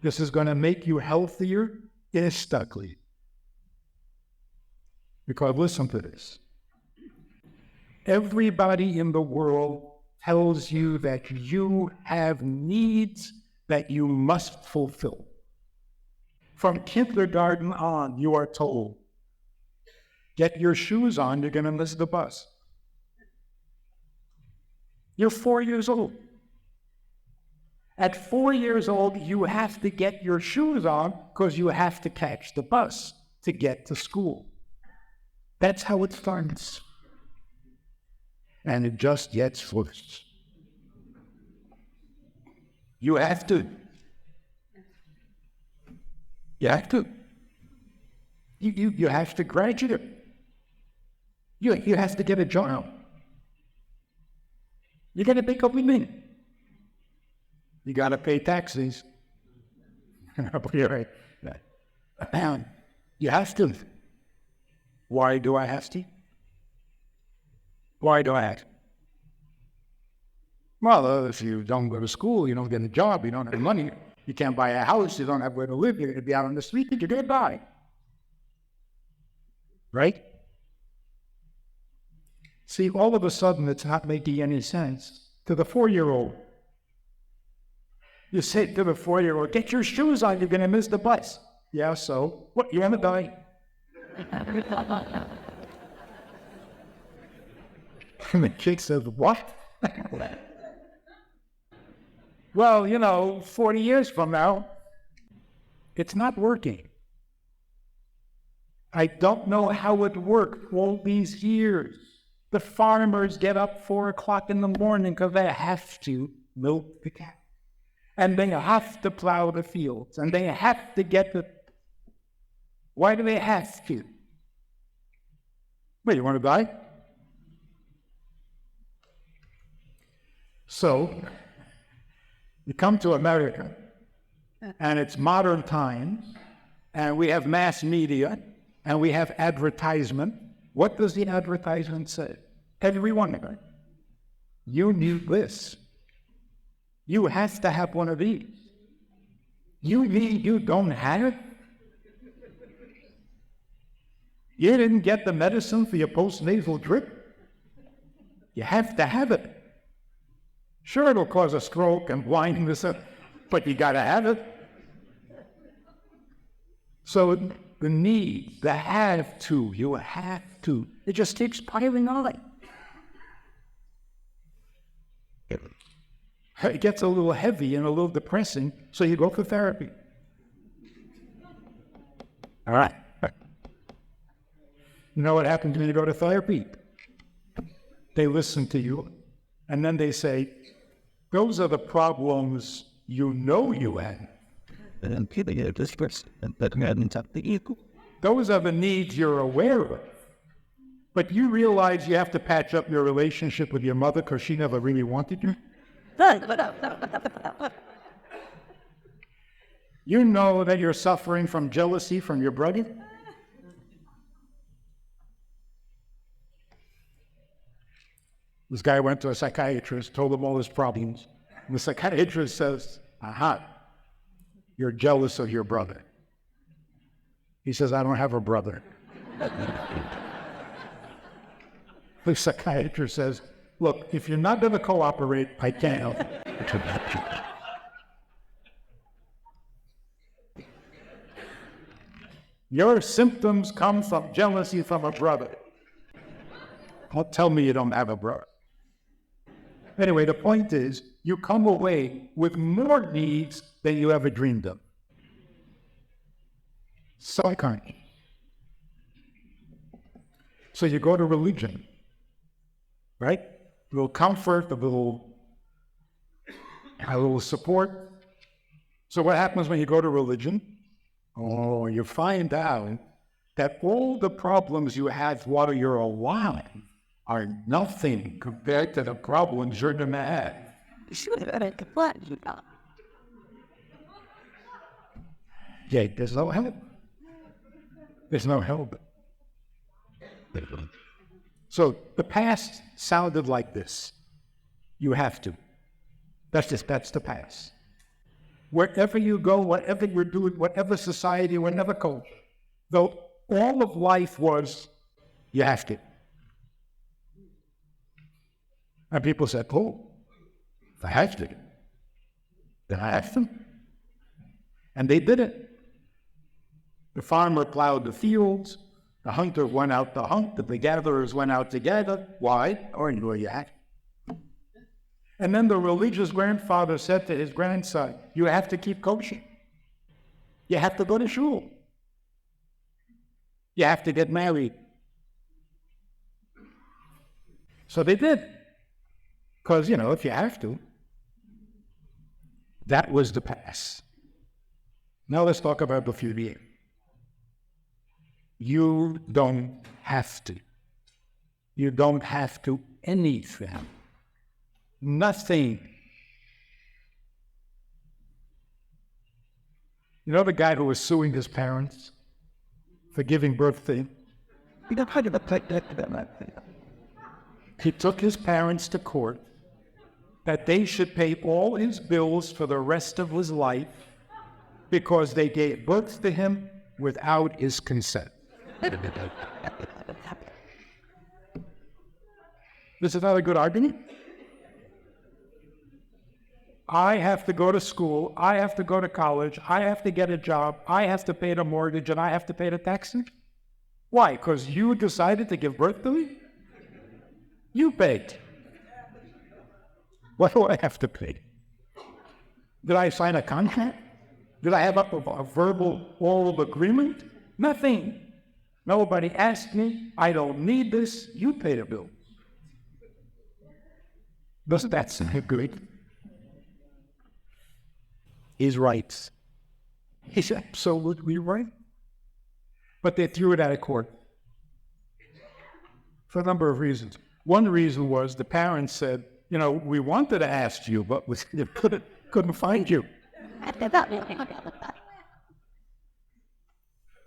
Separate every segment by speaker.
Speaker 1: This is going to make you healthier instantly. Because listen to this. Everybody in the world tells you that you have needs that you must fulfill. From kindergarten on, you are told, get your shoes on, you're going to miss the bus. You're 4 years old. At 4 years old, you have to get your shoes on because you have to catch the bus to get to school. That's how it starts. And it just gets worse. You have to. You have to. You have to graduate. You have to get a job. You got to make a living. You got to pay taxes. You have to. Why do I have to? Why do I have to? Well, if you don't go to school, you don't get a job, you don't have money, you can't buy a house, you don't have where to live, you're going to be out on the street, you're going to die. Right? See, all of a sudden, it's not making any sense to the 4-year-old. You say to the 4-year-old, get your shoes on, you're going to miss the bus. Yeah, so? What, you're going to die? And the kid says, what? Well, 40 years from now, it's not working. I don't know how it worked all these years. The farmers get up 4 o'clock in the morning because they have to milk the cow. And they have to plow the fields. And they have to get the... Why do they have to? Well, you want to die? So, you come to America, and it's modern times, and we have mass media, and we have advertisement. What does the advertisement say? Every one of it. You need this. You have to have one of these. You don't have it? You didn't get the medicine for your postnasal drip? You have to have it. Sure, it'll cause a stroke and blindness, but you got to have it. So the need, the have to, you have to, it just keeps piling on. It gets a little heavy and a little depressing, so you go for therapy. All right. You know what happens when you go to therapy? They listen to you, and then they say, those are the problems you know you have. Those are the needs you're aware of. But you realize you have to patch up your relationship with your mother because she never really wanted you? You know that you're suffering from jealousy from your brother? This guy went to a psychiatrist, told him all his problems. And the psychiatrist says, aha, you're jealous of your brother. He says, I don't have a brother. The psychiatrist says, look, if you're not going to cooperate, I can't help you. Your symptoms come from jealousy from a brother. Don't tell me you don't have a brother. Anyway, the point is, you come away with more needs than you ever dreamed of. So I can't. So you go to religion, right? A little comfort, a little support. So what happens when you go to religion? Oh, you find out that all the problems you had while you're alive are nothing compared to the problems you're going to have. Yeah, there's no help. There's no help. So the past sounded like this. You have to. That's the past. Wherever you go, whatever you're doing, whatever society, whatever culture, though all of life was, you have to. And people said, oh, if I have to, then I have to. And they did it. The farmer plowed the fields, the hunter went out to hunt, the gatherers went out to gather. Why? Or you know you have to. And then the religious grandfather said to his grandson, you have to keep kosher. You have to go to shul. You have to get married. So they did. Because, if you have to, that was the past. Now let's talk about the future. You don't have to. You don't have to anything. Nothing. You know the guy who was suing his parents for giving birth to him? He took his parents to court that they should pay all his bills for the rest of his life because they gave birth to him without his consent. This is not a good argument. I have to go to school, I have to go to college, I have to get a job, I have to pay the mortgage, and I have to pay the taxes? Why? Because you decided to give birth to me? You paid. What do I have to pay? Did I sign a contract? Did I have a verbal oral agreement? Nothing. Nobody asked me. I don't need this. You pay the bill. Doesn't that sound good? He's right. He's absolutely right. But they threw it out of court for a number of reasons. One reason was the parents said, we wanted to ask you, but we couldn't find you.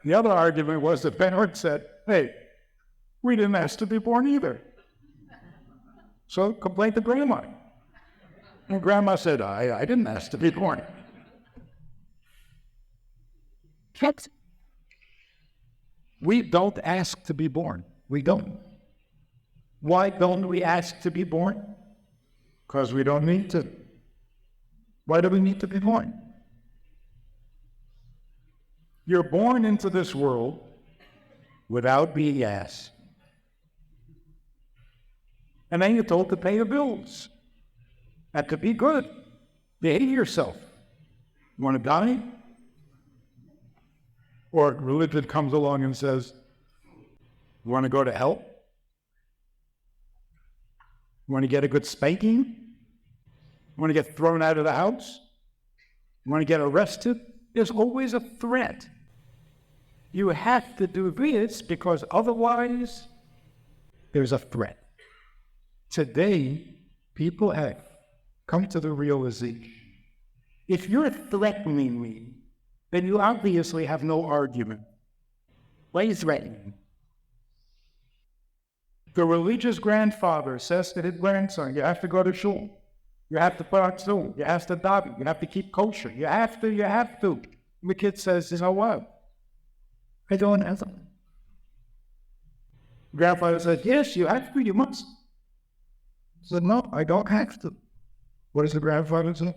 Speaker 1: The other argument was the parents said, hey, we didn't ask to be born either. So complain to grandma. And grandma said, I didn't ask to be born. We don't ask to be born. We don't. Why don't we ask to be born? Because we don't need to. Why do we need to be born? You're born into this world without being asked. And then you're told to pay your bills and to be good. Behave yourself. You want to die? Or religion comes along and says, you want to go to hell? You want to get a good spanking? You want to get thrown out of the house? You want to get arrested? There's always a threat. You have to do this because otherwise there's a threat. Today, people have come to the realization, if you're threatening me, then you obviously have no argument. Why are you threatening? The religious grandfather says to his grandson, you have to go to shul. You have to put on shul. You have to daven. You have to keep kosher. You have to. And the kid says, you know what? I don't have to. Grandfather says, yes, you have to. You must. He said, no, I don't have to. What does the grandfather say?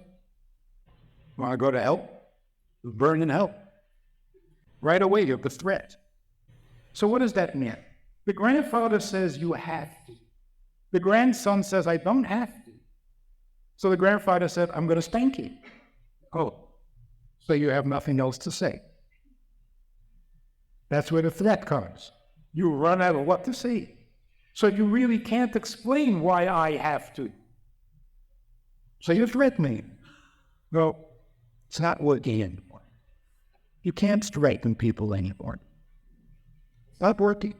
Speaker 1: Want to go to hell? Burn in hell. Right away, you have the threat. So what does that mean? The grandfather says you have to. The grandson says, I don't have to. So the grandfather said, I'm going to spank you. Oh, so you have nothing else to say. That's where the threat comes. You run out of what to say. So you really can't explain why I have to. So you threaten me. No, it's not working anymore. You can't threaten people anymore. It's not working.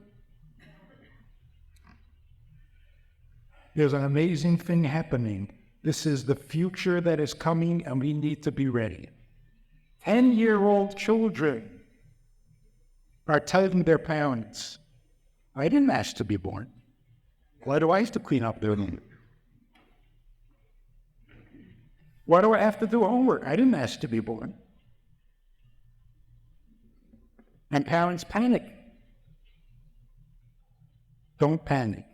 Speaker 1: There's an amazing thing happening. This is the future that is coming, and we need to be ready. 10-year-old children are telling their parents, I didn't ask to be born. Why do I have to clean up their room? Why do I have to do homework? I didn't ask to be born. And parents panic. Don't panic.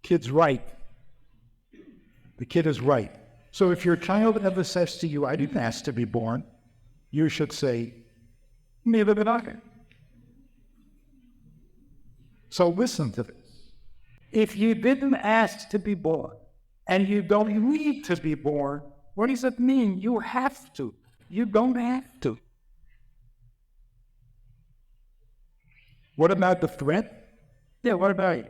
Speaker 1: Kid's right. The kid is right. So if your child ever says to you, I didn't ask to be born, you should say, neither did I. So listen to this. If you didn't ask to be born, and you don't need to be born, what does it mean? You have to. You don't have to. What about the threat? Yeah, what about you?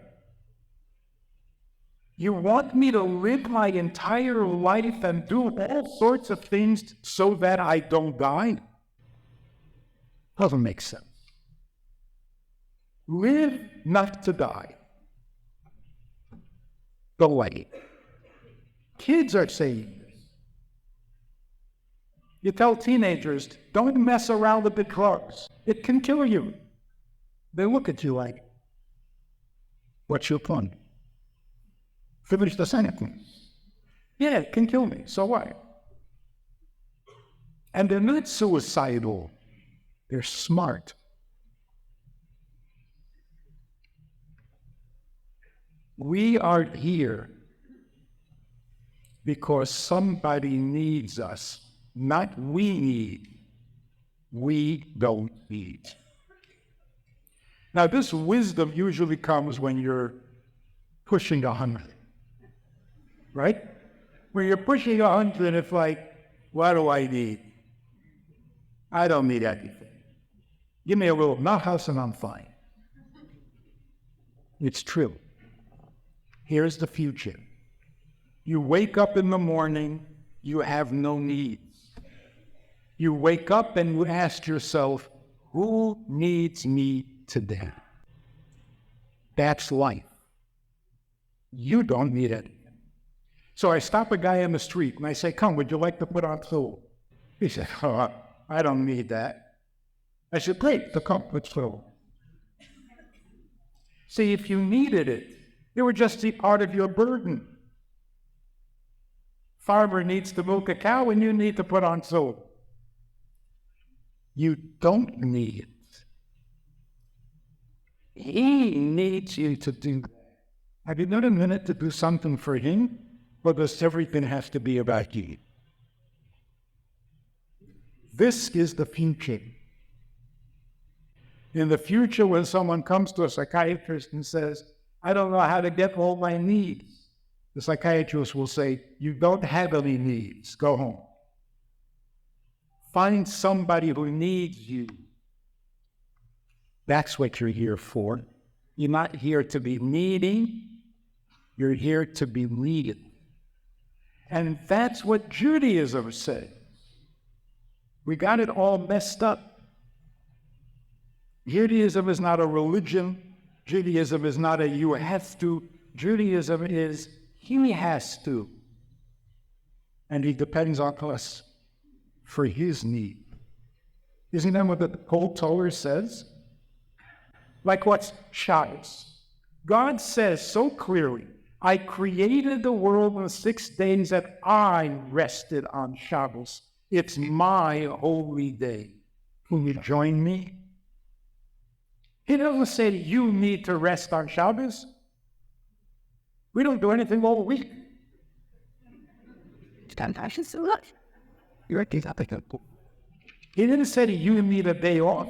Speaker 1: You want me to live my entire life and do all sorts of things so that I don't die? Doesn't make sense. Live not to die. Delay. Kids are saying this. You tell teenagers, don't mess around with the drugs. It can kill you. They look at you like, what's your fun? Finish the sentence. Yeah, it can kill me. So what? And they're not suicidal. They're smart. We are here because somebody needs us. Not we need. We don't need. Now, this wisdom usually comes when you're pushing 100. Right? When you're pushing 100, it's like, what do I need? I don't need anything. Give me a little nut house and I'm fine. It's true. Here's the future. You wake up in the morning, you have no needs. You wake up and you ask yourself, who needs me today? That's life. You don't need it. So I stop a guy in the street and I say, come, would you like to put on clothes? He said, oh, I don't need that. I said, great, the come, put clothes. See, if you needed it, it would just be part of your burden. Farmer needs to milk a cow and you need to put on clothes. You don't need it. He needs you to do that. Have you got a minute to do something for him? Or does everything have to be about you? This is the future. In the future, when someone comes to a psychiatrist and says, I don't know how to get all my needs, the psychiatrist will say, you don't have any needs. Go home. Find somebody who needs you. That's what you're here for. You're not here to be needy. You're here to be needed. And that's what Judaism said. We got it all messed up. Judaism is not a religion. Judaism is not a you have to. Judaism is he has to. And he depends on us for his need. Isn't that what the Kol Torah says? Like what's Shabbos? God says so clearly, I created the world in 6 days and I rested on Shabbos. It's my holy day. Will you join me? He doesn't say you need to rest on Shabbos. We don't do anything all week. He didn't say you need a day off.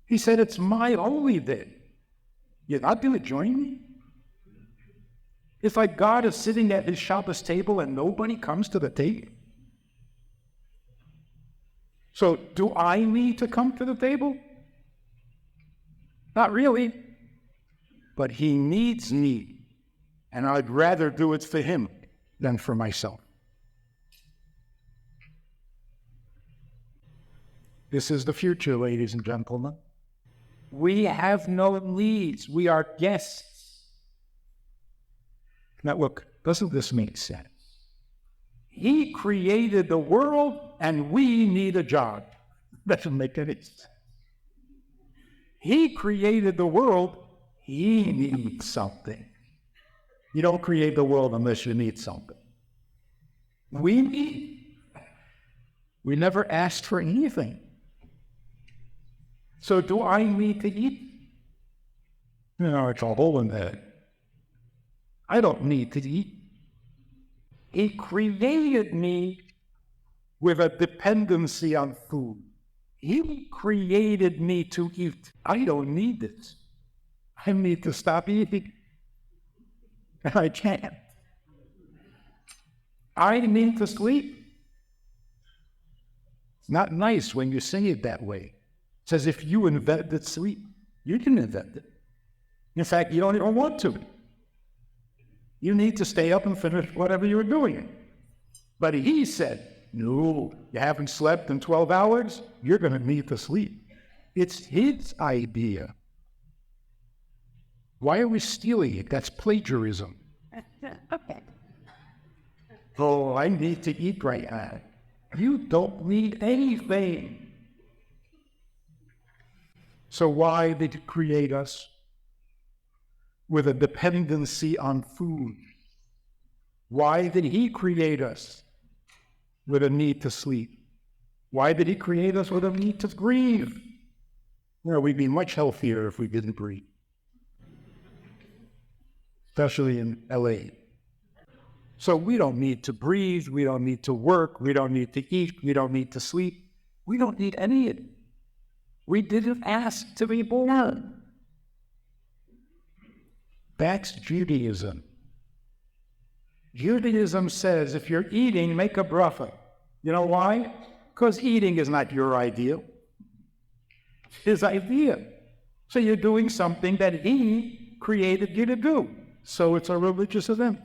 Speaker 1: He said it's my holy day. You're not going to join me? It's like God is sitting at his Shabbos table and nobody comes to the table. So do I need to come to the table? Not really. But he needs me. And I'd rather do it for him than for myself. This is the future, ladies and gentlemen. We have no needs. We are guests. Now look, doesn't this make sense? He created the world and we need a job. Doesn't make any sense. He created the world, he needs something. You don't create the world unless you need something. We need. We never asked for anything. So do I need to eat? No, it's a hole in that. I don't need to eat. He created me with a dependency on food. He created me to eat. I don't need it. I need to stop eating. And I can't. I need to sleep. It's not nice when you say it that way. It's as if you invented sleep. You didn't invent it. In fact, you don't even want to. You need to stay up and finish whatever you're doing. But he said, no, you haven't slept in 12 hours, you're going to need to sleep. It's his idea. Why are we stealing it? That's plagiarism.
Speaker 2: Okay.
Speaker 1: Oh, I need to eat right now. You don't need anything. So why did he create us with a dependency on food? Why did he create us with a need to sleep? Why did he create us with a need to breathe? Well, we'd be much healthier if we didn't breathe, especially in LA. So we don't need to breathe, we don't need to work, we don't need to eat, we don't need to sleep. We don't need any of it. We didn't ask to be born. That's Judaism. Judaism says if you're eating, make a bracha. You know why? Because eating is not your idea. It's his idea. So you're doing something that he created you to do. So it's a religious event.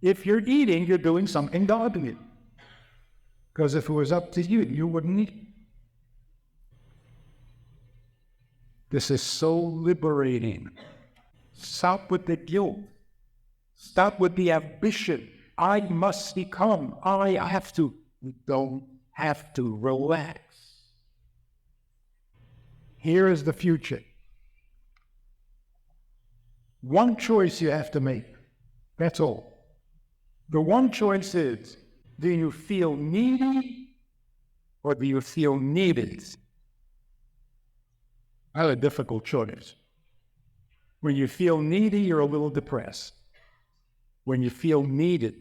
Speaker 1: If you're eating, you're doing something godly. Because if it was up to you, you wouldn't eat. This is so liberating. Stop with the guilt. Stop with the ambition. I must become. I have to. You don't have to. Relax. Here is the future. One choice you have to make. That's all. The one choice is, do you feel needy or do you feel needed? That's a difficult choice. When you feel needy, you're a little depressed. When you feel needed,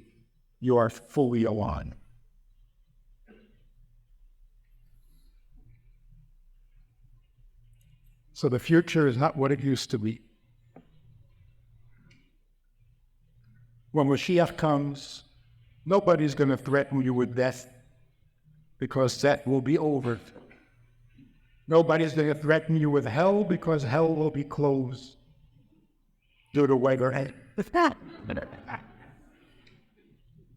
Speaker 1: you are fully alive. So the future is not what it used to be. When Mashiach comes, nobody's going to threaten you with death because that will be over. Nobody's going to threaten you with hell because hell will be closed due to weather.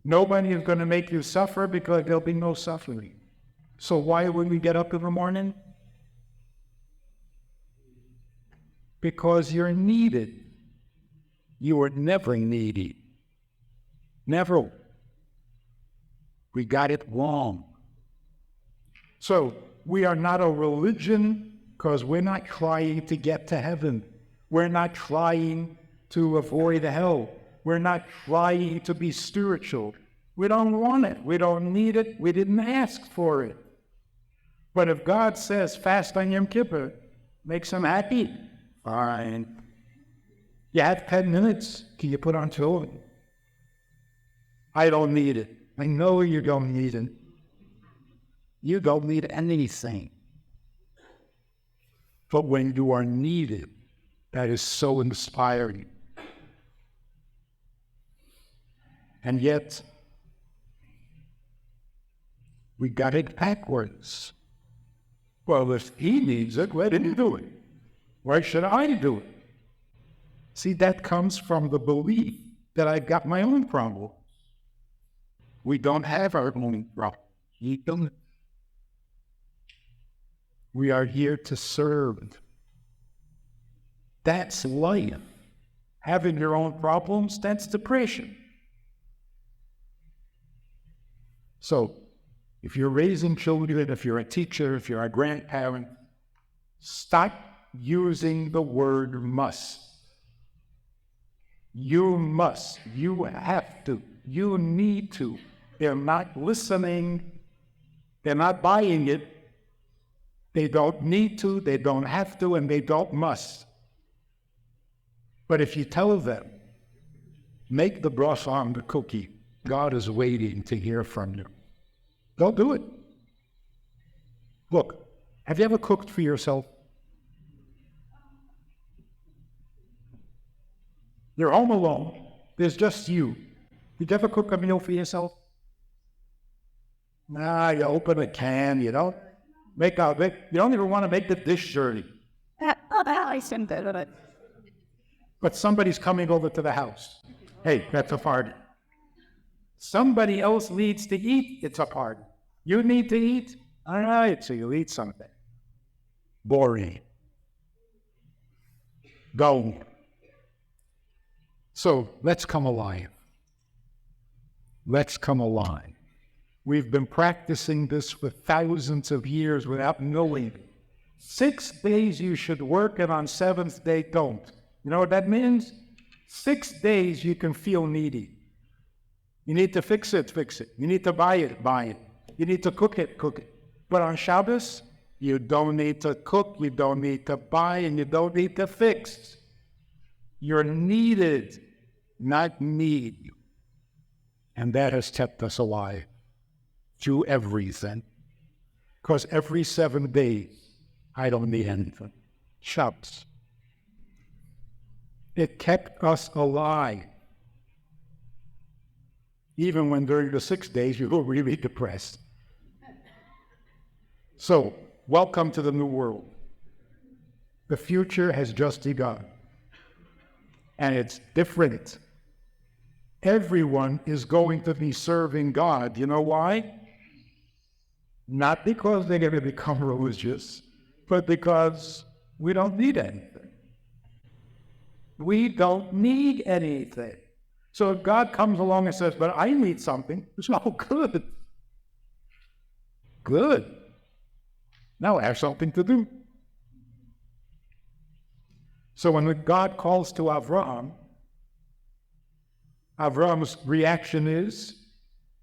Speaker 1: Nobody is going to make you suffer because there'll be no suffering. So why would we get up in the morning? Because you're needed. You were never needy. Never. We got it wrong. So we are not a religion because we're not trying to get to heaven. We're not trying to avoid hell. We're not trying to be spiritual. We don't want it. We don't need it. We didn't ask for it. But if God says fast on Yom Kippur, makes him happy, fine. You have 10 minutes. Can you put on tefillin? I don't need it. I know you don't need it. You don't need anything. But when you are needed, that is so inspiring. And yet, we got it backwards. Well, if he needs it, let him do it. Why should I do it? See, that comes from the belief that I've got my own problem. We don't have our own problem. You don't. We are here to serve. That's life. Having your own problems, that's depression. So, if you're raising children, if you're a teacher, if you're a grandparent, stop using the word must. You must. You have to. You need to. They're not listening. They're not buying it. They don't need to, they don't have to, and they don't must. But if you tell them, make the broth on the cookie, God is waiting to hear from you. Don't do it. Look, have you ever cooked for yourself? You're home alone. There's just you. Did you ever cook a meal for yourself? Nah, you open a can, you don't you don't even want to make the dish dirty. But somebody's coming over to the house. Hey, that's a party. Somebody else needs to eat, it's a party. You need to eat? All right, so you eat something. Boring. Go. So let's come alive. Let's come alive. We've been practicing this for thousands of years without knowing. 6 days you should work, and on 7th day don't. You know what that means? 6 days you can feel needy. You need to fix it, fix it. You need to buy it, buy it. You need to cook it, cook it. But on Shabbos, you don't need to cook, you don't need to buy, and you don't need to fix. You're needed, not need. And that has kept us alive through everything. Because every 7 days, I don't need anything. Shabbos. It kept us alive. Even when during the 6 days you were really depressed. So, welcome to the new world. The future has just begun. And it's different. Everyone is going to be serving God. You know why? Not because they're going to become religious, but because we don't need anything. We don't need anything. So if God comes along and says, but I need something, it's all good. Good. Now I have something to do. So when God calls to Avraham, Avraham's reaction is,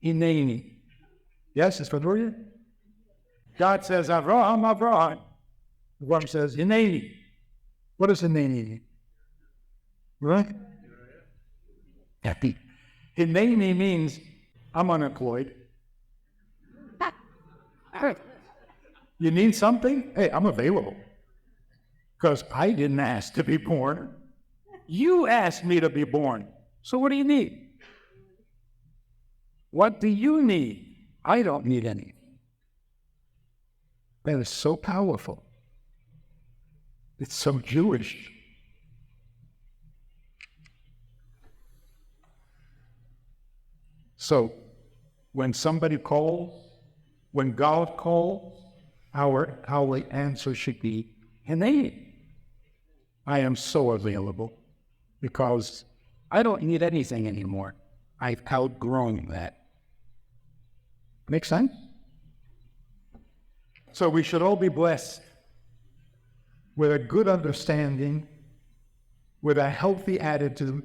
Speaker 1: Hineni. Yes, it's familiar? God says, Avraham, Avraham. Avraham says, Hineni. What does Hineni mean? Right? Happy. Hineni means, I'm unemployed. You need something? Hey, I'm available. Because I didn't ask to be born. You asked me to be born. So what do you need? What do you need? I don't need anything. That is so powerful. It's so Jewish. So, when somebody calls, when God calls, our answer should be, Hineni. I am so available because I don't need anything anymore. I've outgrown that. Make sense? So we should all be blessed with a good understanding, with a healthy attitude,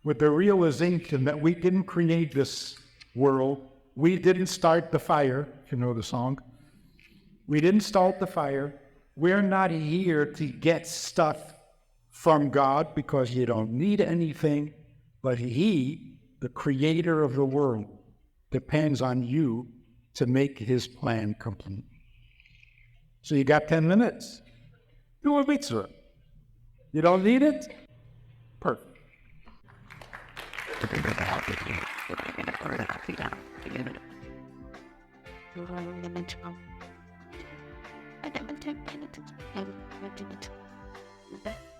Speaker 1: with the realization that we didn't create this world. We didn't start the fire, if you know the song. We didn't start the fire. We're not here to get stuff from God because you don't need anything, but He, the creator of the world, depends on you to make His plan complete. So you got 10 minutes. Do a mitzvah. You don't need it? Perfect.
Speaker 2: I